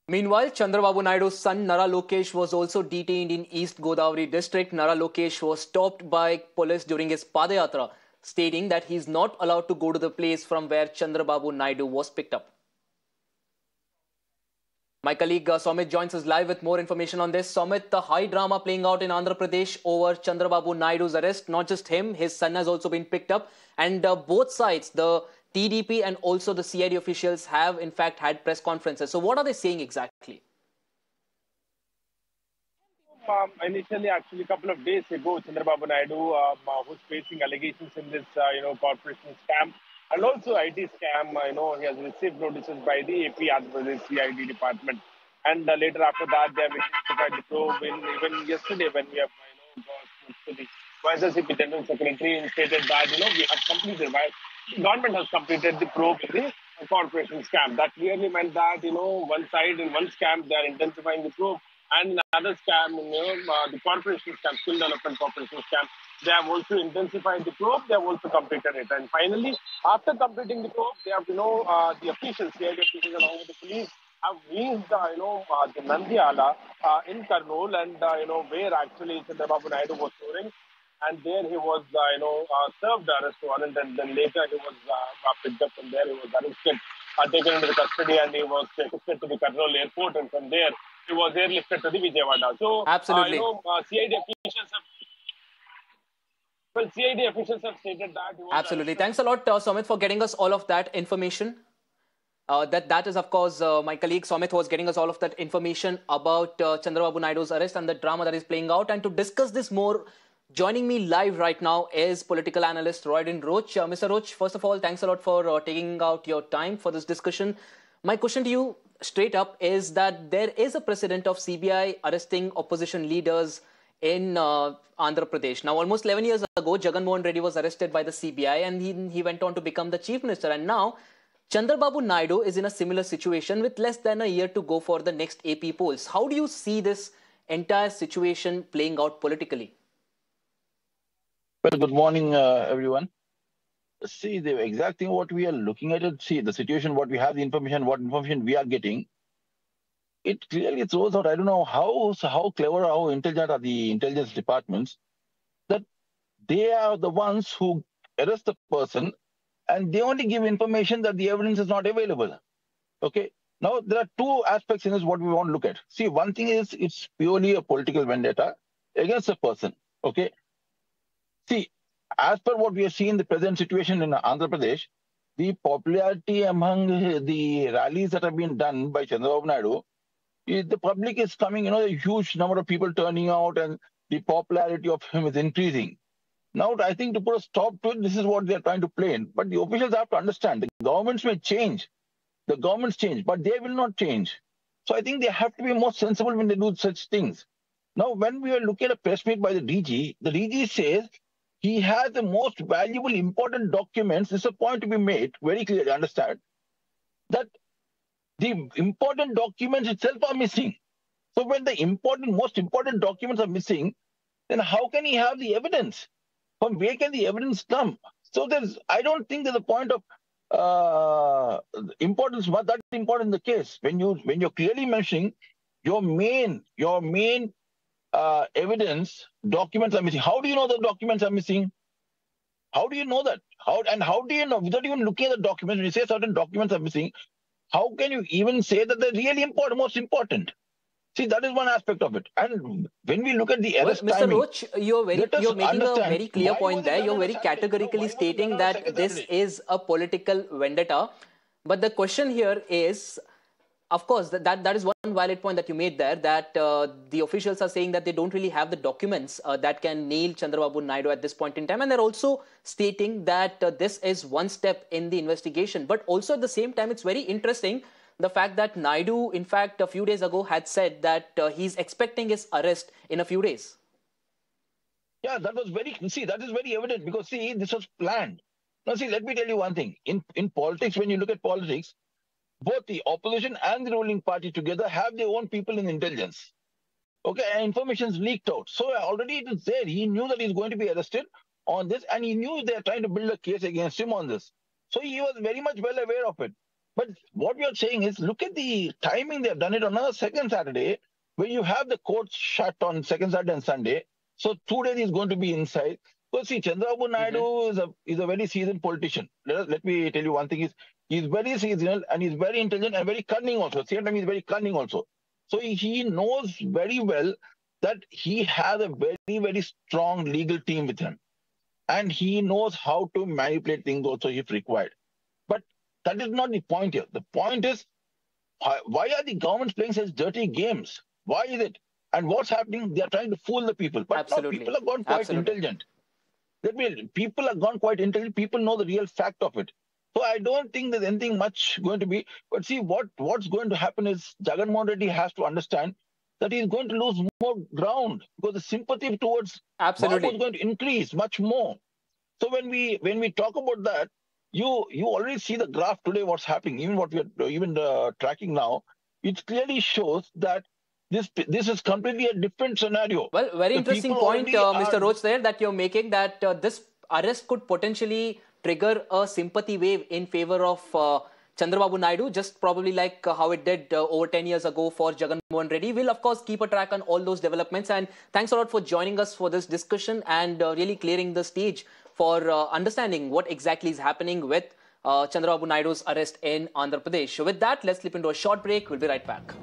Meanwhile, Chandrababu Naidu's son Nara Lokesh was also detained in East Godavari district. Nara Lokesh was stopped by police during his Padayatra, stating that he is not allowed to go to the place from where Chandrababu Naidu was picked up. My colleague Somit joins us live with more information on this. Somit, the high drama playing out in Andhra Pradesh over Chandrababu Naidu's arrest. Not just him, his son has also been picked up. And both sides, the TDP and also the CID officials have in fact had press conferences. So what are they saying exactly? Initially, actually, a couple of days ago, Chandrababu Naidu, who's facing allegations in this, corporation scam and also IT scam, he has received notices by the APSSDC CID department. And later after that, they have intensified the probe. Even yesterday, when we have, spoke to the Vice SCP General Secretary and stated that, we have completed, the government has completed the probe in the corporation scam. That clearly meant that, one side in one scam, they are intensifying the probe. And in another scam, the corporation scam, skill development corporation scam, they have also intensified the probe. They have also completed it. And finally, after completing the probe, they have, the officials, CID officials along with the police have reached, the Nandyala in Kurnool and, where actually Chandrababu Naidu was touring. And there he was, served the arrest warrant, and then later he was picked up from there. He was arrested, taken into the custody, and he was taken to the Kurnool airport, and from there he was airlifted to the Vijayawada. So, Absolutely. CID officials have stated that. Absolutely. Thanks a lot, Somit, for getting us all of that information. That is, of course, my colleague Somit was getting us all of that information about Chandrababu Naidu's arrest and the drama that is playing out. And to discuss this more, joining me live right now is political analyst Roydin Roach. Mr. Roach, first of all, thanks a lot for taking out your time for this discussion. My question to you straight up is that there is a precedent of CBI arresting opposition leaders in Andhra Pradesh. Now, almost 11 years ago, Jagan Mohan Reddy was arrested by the CBI and he went on to become the chief minister. And now, Chandrababu Naidu is in a similar situation with less than a year to go for the next AP polls. How do you see this entire situation playing out politically? Well, good morning, everyone. See, the exact thing what we are looking at it, see the situation, what we have, the information, what information we are getting, it clearly throws out, I don't know how clever, how intelligent are the intelligence departments, that they are the ones who arrest the person and they only give information that the evidence is not available. Okay. Now, there are two aspects in this what we want to look at. See, one thing is it's purely a political vendetta against a person. Okay. See, as per what we are seeing the present situation in Andhra Pradesh, the popularity among the rallies that have been done by Chandrababu Naidu, the public is coming, a huge number of people turning out and the popularity of him is increasing. Now, I think to put a stop to it, this is what they are trying to play in. But the officials have to understand, the governments may change, the governments change, but they will not change. So I think they have to be more sensible when they do such things. Now, when we are looking at a press meet by the DG says he has the most valuable, important documents. This is a point to be made, very clearly understand, that the important documents itself are missing. So when the most important documents are missing, then how can he have the evidence? From where can the evidence come? So I don't think there's a point of importance, but that's important in the case. When you're clearly mentioning your main evidence, documents are missing. How do you know the documents are missing? How do you know that? How do you know, without even looking at the documents, when you say certain documents are missing, how can you even say that they're really important, most important? See, that is one aspect of it. And when we look at the arrest Mr. timing, Roach, you're making a very clear point there. You're very categorically stating that this is a political vendetta. But the question here is, of course, that is one valid point that you made there, that the officials are saying that they don't really have the documents that can nail Chandrababu Naidu at this point in time. And they're also stating that this is one step in the investigation. But also at the same time, it's very interesting the fact that Naidu, in fact, a few days ago had said that he's expecting his arrest in a few days. Yeah, that is very evident because, see, this was planned. Now, see, let me tell you one thing. In politics, when you look at politics, both the opposition and the ruling party together have their own people in intelligence. Okay, and information is leaked out. So already it is there. He knew that he's going to be arrested on this, and he knew they're trying to build a case against him on this. So he was very much well aware of it. But what we are saying is, look at the timing. They have done it on a second Saturday, where you have the courts shut on second Saturday and Sunday. So 2 days is going to be inside. Because see, Chandrababu Naidu is a very seasoned politician. Let me tell you one thing: he's very seasoned and he's very intelligent and very cunning also. At the same time, he's very cunning also. So he knows very well that he has a very, very strong legal team with him. And he knows how to manipulate things also if required. But that is not the point here. The point is, why are the governments playing such dirty games? Why is it? And what's happening? They are trying to fool the people. But now people have gone quite intelligent. People have gone quite intelligent. People know the real fact of it. So I don't think there's anything much going to be. But see, what's going to happen is Jagan Mohan Reddy has to understand that he's going to lose more ground because the sympathy towards Babu is going to increase much more. So when we talk about that, you already see the graph today. What's happening? Even what we are tracking now, it clearly shows that this is completely a different scenario. Well, very interesting point, Mr. Roach, there that you're making, that this arrest could potentially trigger a sympathy wave in favor of Chandrababu Naidu, just probably like how it did over 10 years ago for Jagan Mohan Reddy. We'll, of course, keep a track on all those developments. And thanks a lot for joining us for this discussion and really clearing the stage for understanding what exactly is happening with Chandrababu Naidu's arrest in Andhra Pradesh. With that, let's slip into a short break. We'll be right back.